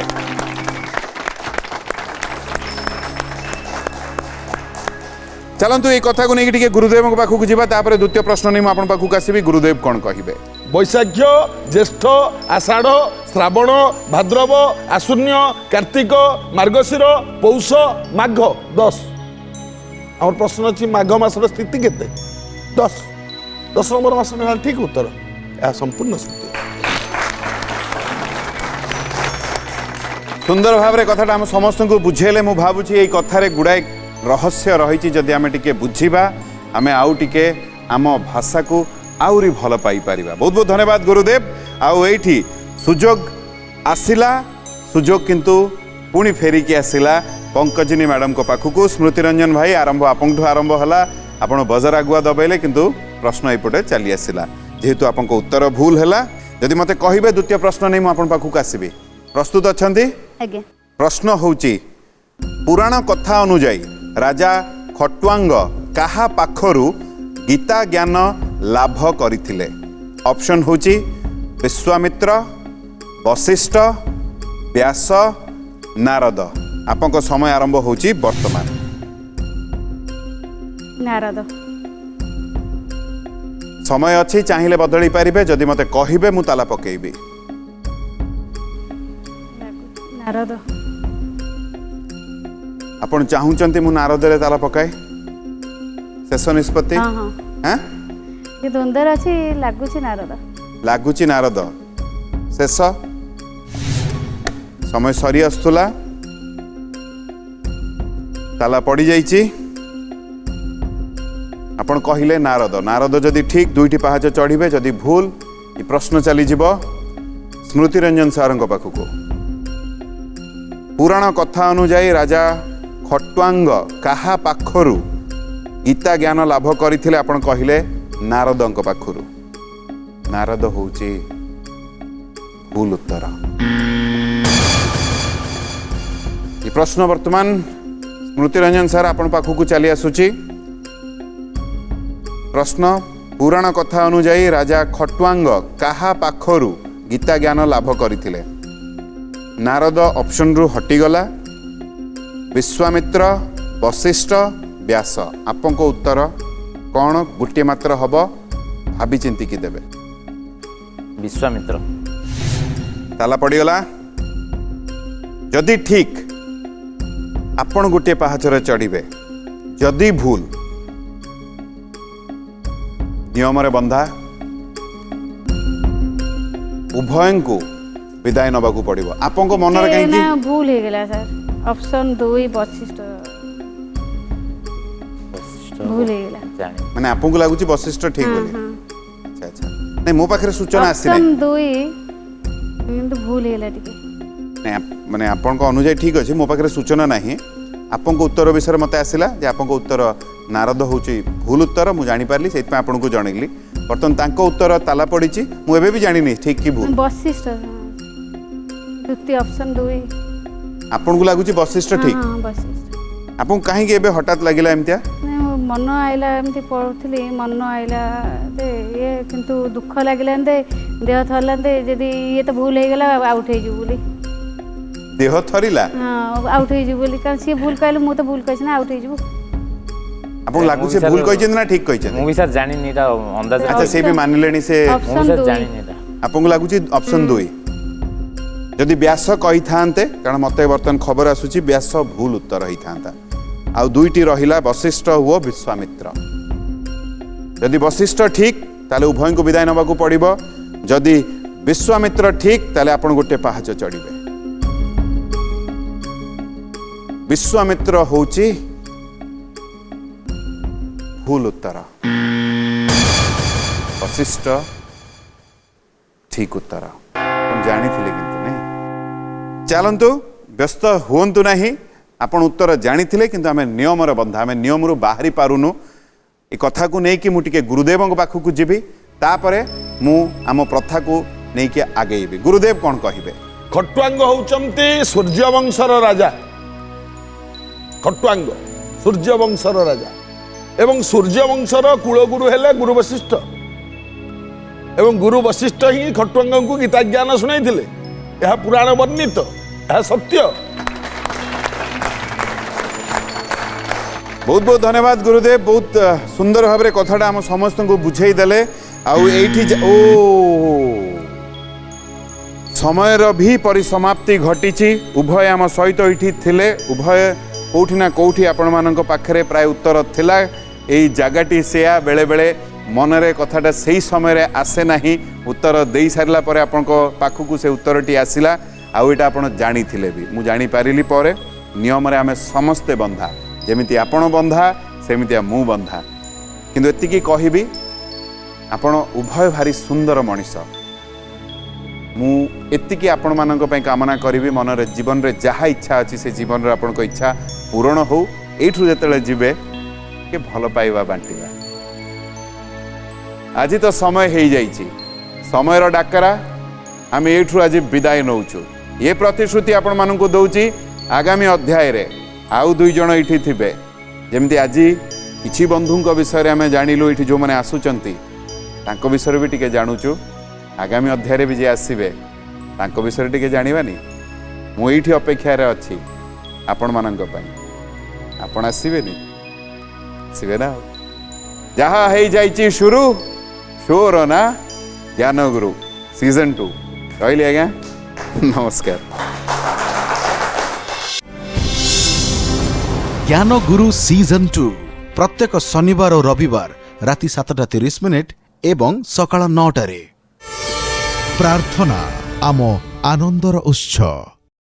चलतु ये कथा को नहीं गुरुदेव पाखक जावा तापर द्वितीय प्रश्न नहीं आपन पाखक आसबि गुरुदेव कौन कहिबे बैशाख्य ज्येष्ठ आषाढ़ श्रावण भाद्रव आश्विन्य कार्तिक मार्गशीर पौष माघ 10 आम प्रश्न अच्छी माघ मासर स्थिति केते 10 नंबर मास ठीक उत्तर यह संपूर्ण सत्य सुंदर भाव में कथाटा आम समस्त को बुझेले मु भावुची ये कथार गुड़ाए रहस्य रही जदि आम टिके बुझिबा आम आउ टिके आम भाषा को आउरी भल पाई परिबा बहुत बहुत धन्यवाद गुरुदेव आउ एठी सुजोग आसिला सुजोग किंतु पुणी फेरिकी आसिला पंकजिनी मैडम को पाखक स्मृति रंजन भाई आरंभ आपंठू आरंभ हला आपण बजार आगुआ दबेले किंतु प्रश्न एपटे चली आसिला जेहेतु आपन उत्तर भूल हैला जदि मते कहिबे द्वितीय प्रश्न नहीं आपन पाखक आसीबी प्रस्तुत अछंती ଆଜ୍ଞା प्रश्न होची पुराण कथा अनुजाई राजा खट्वांग काहा पाखरु गीता ज्ञान लाभ करथिले ऑप्शन होची विश्वामित्र वशिष्ठ व्यास नारद आपन समय आरंभ होची वर्तमान ନାରଦ समय अच्छी चाहिए बदली पारे जदि मते कहिबे मु ताला पकेइबी ନାରଦ आपण चाहूचंती मु नारद रे ताला पकाए शेष निष्पत्ति ହଁ ହଁ हाँ ଏ ଦ୍ୱନ୍ଦ୍ୱରେ ଅଛି ଲାଗୁଛି ନାରଦ लागुची नारद शेष समय सरी आसुला ताला पड़ी जाइची आपण कहिले नारद नारद जदि ठीक दुईटी पहाच चढ़िबे जदि भूल ये प्रश्न चली जिवो स्मृति रंजन सारंग पाखक पुराण कथा अनुजाई राजा खट्वांग काहा पाखरु गीता ज्ञान लाभ करथिले आपण कहिले नारदंक पाखरु नारद होउची भूल उत्तर ये प्रश्न वर्तमान स्मृति रंजन सर आपण पाखकु चली आसुची प्रश्न पुराण कथा अनुजाई राजा खट्वांग काहा पाखरु गीता ज्ञान लाभ करथिले नारद ऑप्शन रु हटिगला विश्वामित्र वशिष्ठ व्यास आपन को उत्तर कौन गोटे मात्र हब भाभी चिंती की देबे विश्वामित्र ताला पड़ीगला जदि ठीक आपण गोटे पहाचरे चढ़िबे जदि भूल नियम रे बंधा उभय को विदाय नबाकू पड़िबो आपन को मन रे ना कहीं भूल हो गला सर ऑप्शन 2 वशिष्ठ भूल हो गला जाने माने आपन को लागुची वशिष्ठ ठीक बोली अच्छा अच्छा नहीं मो पाखरे सूचना आसी ऑप्शन नहीं 2 किंतु भूल हो गला टिके नहीं माने आपन को अनुଯାयी ठीक अछि मो पाखरे सूचना नहीं आपन को उत्तर विषय मते आसिला जे आपन को उत्तर नारद होची भूल उत्तर मु जानि पारली सेति आपन को जणैली बर्तन तांको उत्तर ताला पड़ीची मु एबे भी जानि नहीं ठीक की भूल वशिष्ठ द्वितीय ऑप्शन 2 आपन को लागुची वशिष्ठ ठीक हां वशिष्ठ आपन काहे के एबे हठात लागिला एमतिया मन आइला एमती पढ़ुଥିଲି मन आइला दे ये किंतु दुख लागिला दे देह थरला दे यदि ये तो भूल हो गला आउट हो जू बोली देह थरिला हां आउट हो जू बोली कारण से भूल कहले मु तो भूल कहछ ना आउट हो जू आपन लागुची भूल कहिछन ना ठीक कहिछन मु भी सर जानि नीटा अंदाज अच्छा से भी मानिलेनी से मु ऑप्शन सर 2 जानि नीटा आपन को लागुची ऑप्शन 2 जदि व्यास कहि थांते कारण मते बर्तन खबर आसुची व्यास भूल उत्तर ही थांता आ दुईटी रहिला वशिष्ठ हुओ विश्वामित्र जदि वशिष्ठ ठीक ताले उभय को विदाय नबाकू पड़िबो जदि विश्वामित्र ठीक ताले आपण गोटे पहाच चढ़िबे विश्वामित्र होची भूल उत्तर वशिष्ठ ठीक उत्तर आपण जानी थिले किंतु नहीं चलंतु व्यस्त हुंतु नहीं आपण उत्तर जानी थिले किंतु आमे नियम रे बंधा आमे नियम रु बाहरी पारुनु ए कथा को नै कि मु टिके गुरुदेव पाखु को जीवी तापरे मु आम प्रथा को नै कि आगेबी गुरुदेव कोन कहिबे खट्वांग होउचंती सूर्यवंशर राजा खट्वांग सूर्यवंशर राजा एवं सूर्यवंशर कुलगुरु हेले गुरु वशिष्ठ एवं गुरु वशिष्ठ ही खट्वांग को गीता ज्ञान सुनाइथिले यह पुराण वर्णित यह सत्य बहुत बहुत धन्यवाद गुरुदेव बहुत सुंदर भाव में कथाटा आम समस्त को बुझे देले आउ एठी ओ समयर भी परिसमाप्ति घटी उभय आम सहित ये थिले उभय कौटी ना कौटी आपण मान पाखरे प्राय उत्तर थिला एई जगटी सेया बेले बेले मनरे कथाटा सही समय आसे नहीं उत्तर दे सारा पर आपण पाखक से उत्तरटी आसला आउ एटा आपण जानी थिले भी मु जानी पारिली पर नियम रे आमे समस्ते बंधा जेमिति आपण बंधा सेमिति मु बंधा किंतु एतिकी कहिबी आपण उभय भारी सुंदर मनीष मु एतिकी आपण मानक पई कामना करिवि मनरे जीवन रे जहा इच्छा अछि से जीवन रे आपण को इच्छा पूर्ण हो एठु जेतले जिवे के भल पाइबा बांटिबा आज तो समय हो जाइए समयर डाकरा आम एठु आज विदाय नौचु ये प्रतिश्रुति आपण मानक दौची आगामी अध्याय रे आउ दुई जण ये थे जमती आज किसी बंधु विषय आम जाणिलु ये जो मैंने आसुचंती तांको विषय भी टिके जानुचु आगामी अध्याय भी जे आसबे तांको विषय टिके जानिबानी मु एठी अपेक्षा रे अछि आपण मानक पई आपण आसीबेनी आसीबे ना जहा है जाइछि शुरू शोर ना ज्ञान गुरु सीजन 2 रही आज्ञा नमस्कार ज्ञान गुरु सीजन 2 प्रत्येक शनिवार और रविवार राति 7:30 एवं सकाळ 9टारे प्रार्थना आम आनंदर उत्सव।